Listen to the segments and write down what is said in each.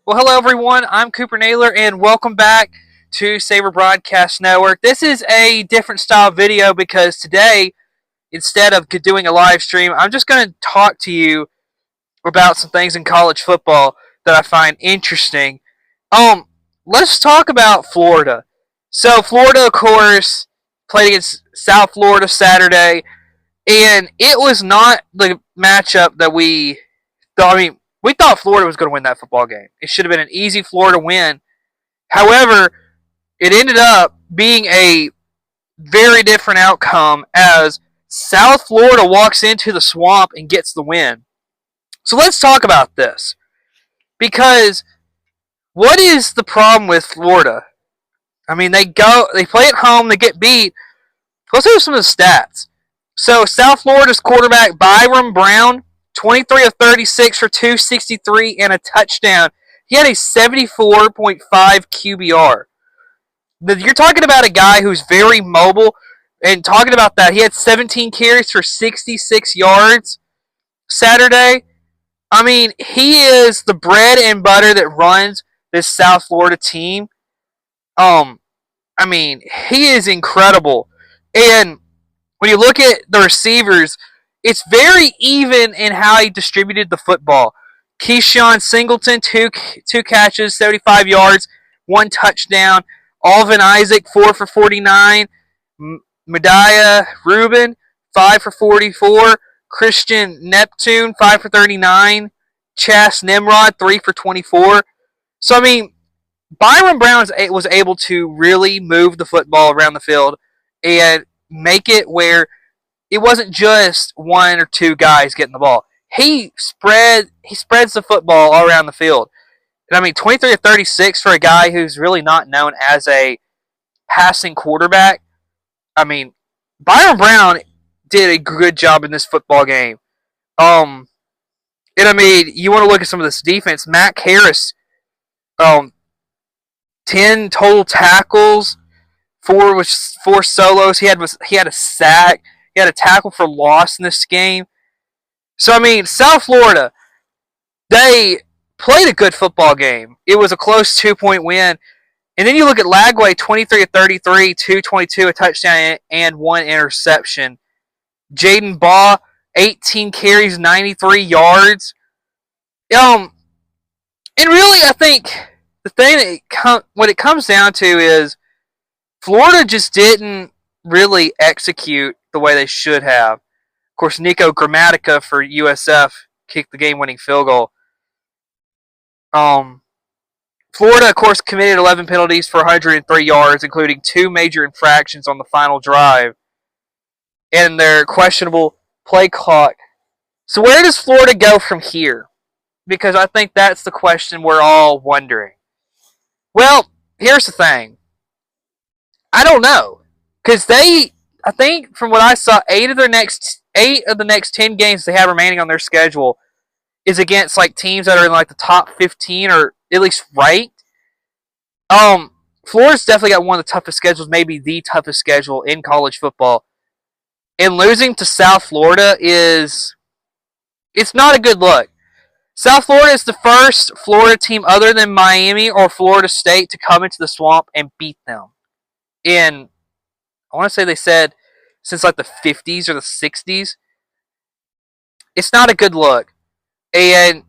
Well, hello everyone. I'm Cooper Naylor, and welcome back to Saber Broadcast Network. This is a different style video because today, instead of doing a live stream, I'm just going to talk to you about some things in college football that I find interesting. Um, let's talk about Florida. So, Florida, of course, played against South Florida Saturday, and it was not the matchup that we thought. I mean, we thought Florida was going to win that football game. It should have been an easy Florida win. However, it ended up being a very different outcome as South Florida walks into the swamp and gets the win. So let's talk about this. Because what is the problem with Florida? I mean, they play at home, they get beat. Let's look at some of the stats. So South Florida's quarterback Byram Brown, 23 of 36 for 263 and a touchdown. He had a 74.5 QBR. You're talking about a guy who's very mobile, and talking about that, he had 17 carries for 66 yards Saturday. I mean, he is the bread and butter that runs this South Florida team. I mean, he is incredible. And when you look at the receivers, it's very even in how he distributed the football. Keyshawn Singleton, two catches, 75 yards, one touchdown. Alvin Isaac, 4 for 49. Mediah Rubin, 5 for 44. Christian Neptune, 5 for 39. Chas Nimrod, 3 for 24. So, I mean, Byron Brown was able to really move the football around the field and make it where it wasn't just one or two guys getting the ball. He spreads the football all around the field. And I mean, 23 of 36 for a guy who's really not known as a passing quarterback. I mean, Byron Brown did a good job in this football game. And I mean, you want to look at some of this defense. Mac Harris, 10 total tackles, four solos. He had a sack. He had a tackle for loss in this game. So I mean, South Florida, they played a good football game. It was a close 2-point win. And then you look at Lagway, 23 of 33, 222, a touchdown and one interception. Jaden Baugh, 18 carries, 93 yards. And really, I think the thing what it comes down to is Florida just didn't really execute the way they should have. Of course, Nico Gramatica for USF kicked the game-winning field goal. Florida, of course, committed 11 penalties for 103 yards, including 2 major infractions on the final drive and their questionable play clock. So where does Florida go from here? Because I think that's the question we're all wondering. Well, here's the thing. I don't know. Because I think from what I saw, 8 of the next 10 games they have remaining on their schedule is against like teams that are in like the top 15 or at least ranked. Florida's definitely got one of the toughest schedules, maybe the toughest schedule in college football. And losing to South Florida it's not a good look. South Florida is the first Florida team other than Miami or Florida State to come into the swamp and beat them. I want to say they said since like the 50s or the 60s. It's not a good look. And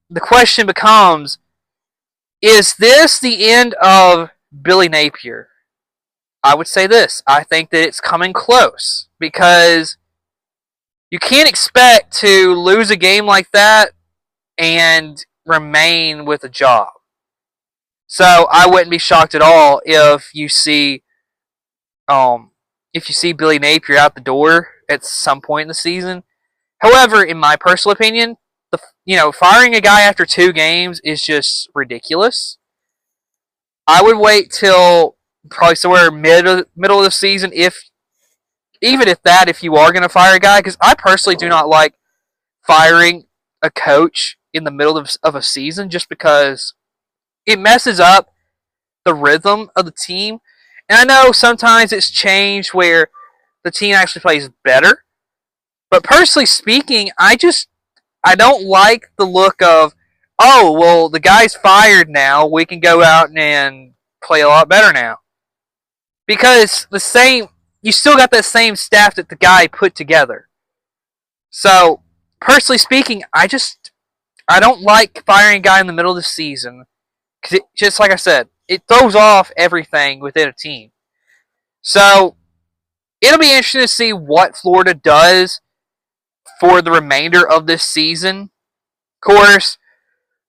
the question becomes, is this the end of Billy Napier? I would say this. I think that it's coming close because you can't expect to lose a game like that and remain with a job. So I wouldn't be shocked at all if you see Billy Napier out the door at some point in the season. However, in my personal opinion, firing a guy after 2 games is just ridiculous. I would wait till probably somewhere middle of the season, if you are going to fire a guy, because I personally do not like firing a coach in the middle of a season just because it messes up the rhythm of the team. And I know sometimes it's changed where the team actually plays better. But personally speaking, I don't like the look of, oh, well, the guy's fired now. We can go out and play a lot better now. Because you still got that same staff that the guy put together. So, personally speaking, I don't like firing a guy in the middle of the season. Because just like I said, it throws off everything within a team. So, it'll be interesting to see what Florida does for the remainder of this season. Of course,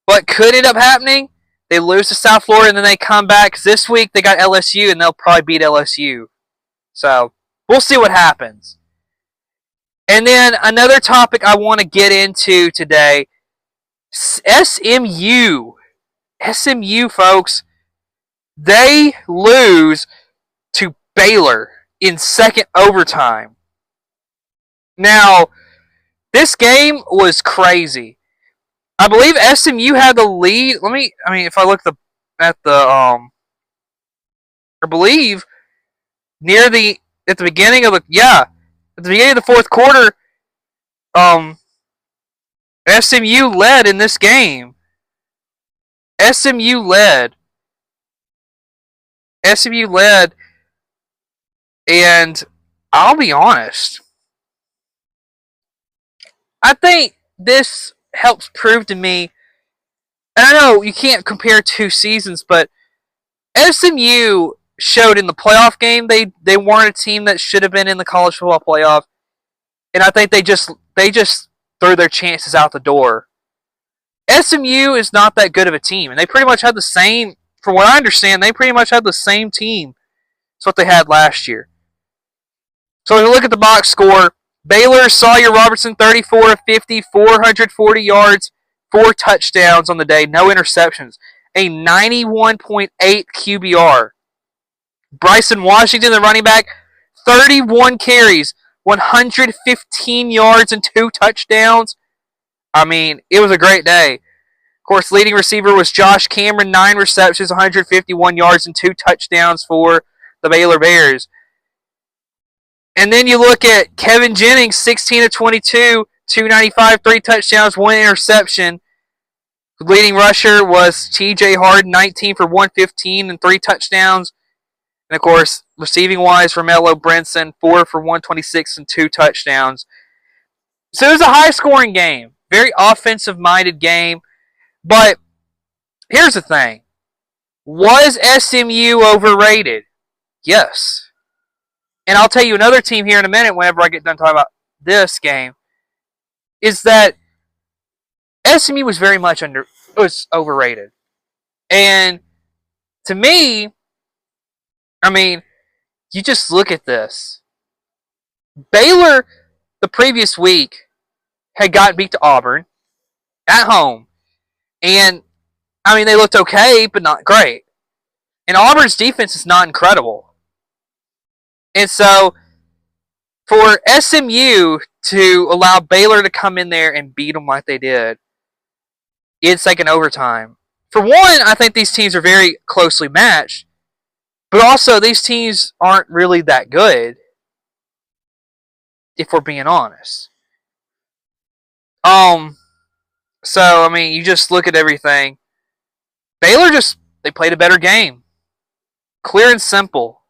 what could end up happening, they lose to South Florida and then they come back. Cause this week they got LSU and they'll probably beat LSU. So we'll see what happens. And then another topic I want to get into today, SMU. SMU, folks, they lose to Baylor in second overtime. Now, this game was crazy. I believe SMU had the lead. If I look I believe at the beginning of the fourth quarter, SMU led in this game. SMU led, and I'll be honest. I think this helps prove to me, and I know you can't compare two seasons, but SMU showed in the playoff game they weren't a team that should have been in the college football playoff, and I think they just threw their chances out the door. SMU is not that good of a team, and they pretty much had the same. From what I understand, they pretty much had the same team as what they had last year. So if you look at the box score, Baylor, Sawyer Robertson, 34 of 50, 440 yards, 4 touchdowns on the day, no interceptions, a 91.8 QBR. Bryson Washington, the running back, 31 carries, 115 yards, and 2 touchdowns. I mean, it was a great day. Of course, leading receiver was Josh Cameron, 9 receptions, 151 yards, and 2 touchdowns for the Baylor Bears. And then you look at Kevin Jennings, 16 of 22, 295, 3 touchdowns, 1 interception. The leading rusher was TJ Harden, 19 for 115 and 3 touchdowns. And of course, receiving-wise, Romello Brinson, 4 for 126 and 2 touchdowns. So it was a high-scoring game. Very offensive-minded game. But here's the thing. Was SMU overrated? Yes. And I'll tell you another team here in a minute whenever I get done talking about this game, is that SMU was very much overrated. And to me, I mean, you just look at this. Baylor, the previous week, had gotten beat to Auburn at home. And, I mean, they looked okay, but not great. And Auburn's defense is not incredible. And so, for SMU to allow Baylor to come in there and beat them like they did, it's like an overtime. For one, I think these teams are very closely matched. But also, these teams aren't really that good, if we're being honest. So, I mean, you just look at everything. Baylor they played a better game. Clear and simple.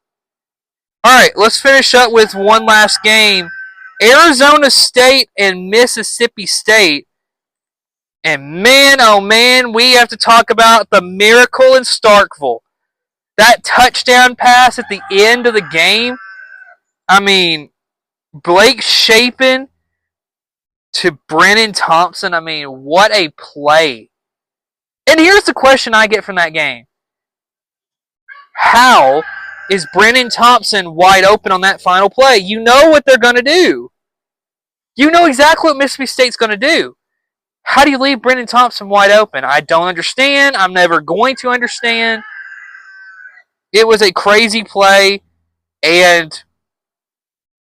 Alright, let's finish up with one last game. Arizona State and Mississippi State. And man, oh man, we have to talk about the miracle in Starkville. That touchdown pass at the end of the game. I mean, Blake Shapen to Brennan Thompson. I mean, what a play. And here's the question I get from that game. How is Brennan Thompson wide open on that final play? You know what they're going to do. You know exactly what Mississippi State's going to do. How do you leave Brennan Thompson wide open? I don't understand. I'm never going to understand. It was a crazy play, and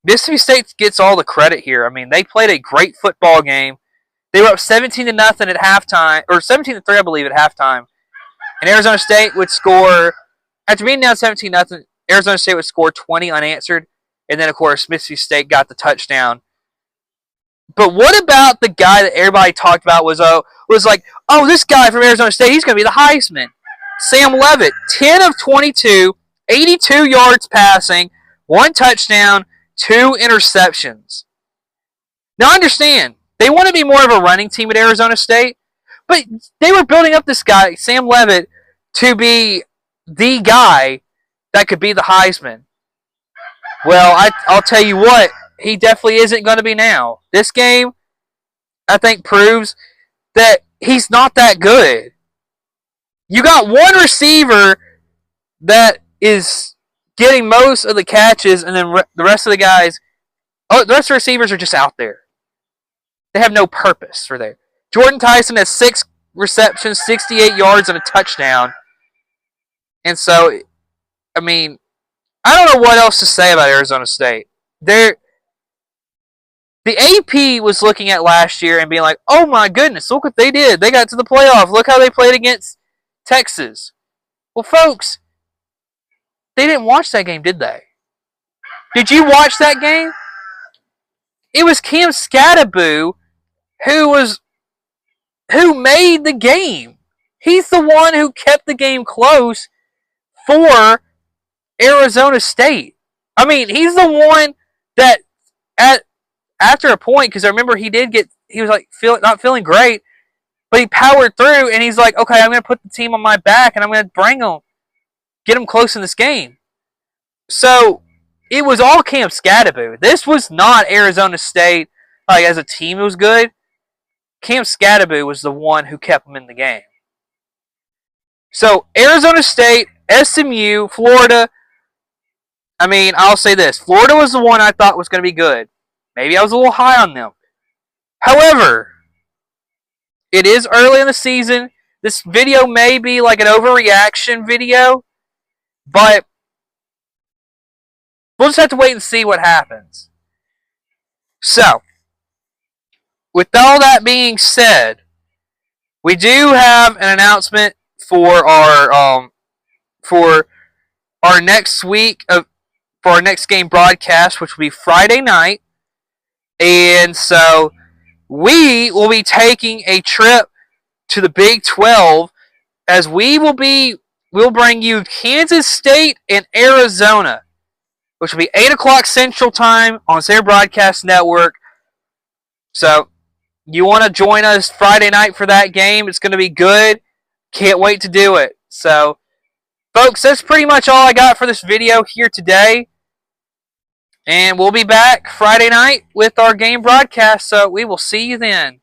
Mississippi State gets all the credit here. I mean, they played a great football game. They were up 17-0 at halftime, or 17-3, I believe, at halftime. And Arizona State would score, after being down 17-0, Arizona State would score 20 unanswered. And then, of course, Mississippi State got the touchdown. But what about the guy that everybody talked about was, was like, oh, this guy from Arizona State, he's going to be the Heisman. Sam Leavitt, 10 of 22, 82 yards passing, 1 touchdown, 2 interceptions. Now understand, they want to be more of a running team at Arizona State, but they were building up this guy, Sam Leavitt, to be the guy that could be the Heisman. Well, I'll tell you what, he definitely isn't going to be now. This game, I think, proves that he's not that good. You got one receiver that is getting most of the catches, and then the rest of the guys, the rest of the receivers are just out there. They have no purpose for there. Jordan Tyson has 6 receptions, 68 yards, and a touchdown. And so, I mean, I don't know what else to say about Arizona State. The AP was looking at last year and being like, oh my goodness, look what they did. They got to the playoff. Look how they played against Texas. Well, folks, they didn't watch that game, did they? Did you watch that game? It was Cam Scattaboo who made the game. He's the one who kept the game close for Arizona State. I mean, he's the one that after a point, because I remember he was like not feeling great, but he powered through, and he's like, okay, I'm going to put the team on my back, and I'm going to bring them, get them close in this game. So it was all Cam Scattaboo. This was not Arizona State. Like, as a team, it was good. Cam Scattaboo was the one who kept them in the game. So Arizona State, SMU, Florida. I mean, I'll say this. Florida was the one I thought was going to be good. Maybe I was a little high on them. However, it is early in the season. This video may be like an overreaction video, but we'll just have to wait and see what happens. So, with all that being said, we do have an announcement for our next week for our next game broadcast, which will be Friday night. And so we will be taking a trip to the Big 12, as we'll bring you Kansas State and Arizona, which will be 8 o'clock Central Time on Saber Broadcast Network. So you want to join us Friday night for that game? It's going to be good. Can't wait to do it. So, folks, that's pretty much all I got for this video here today. And we'll be back Friday night with our game broadcast, so we will see you then.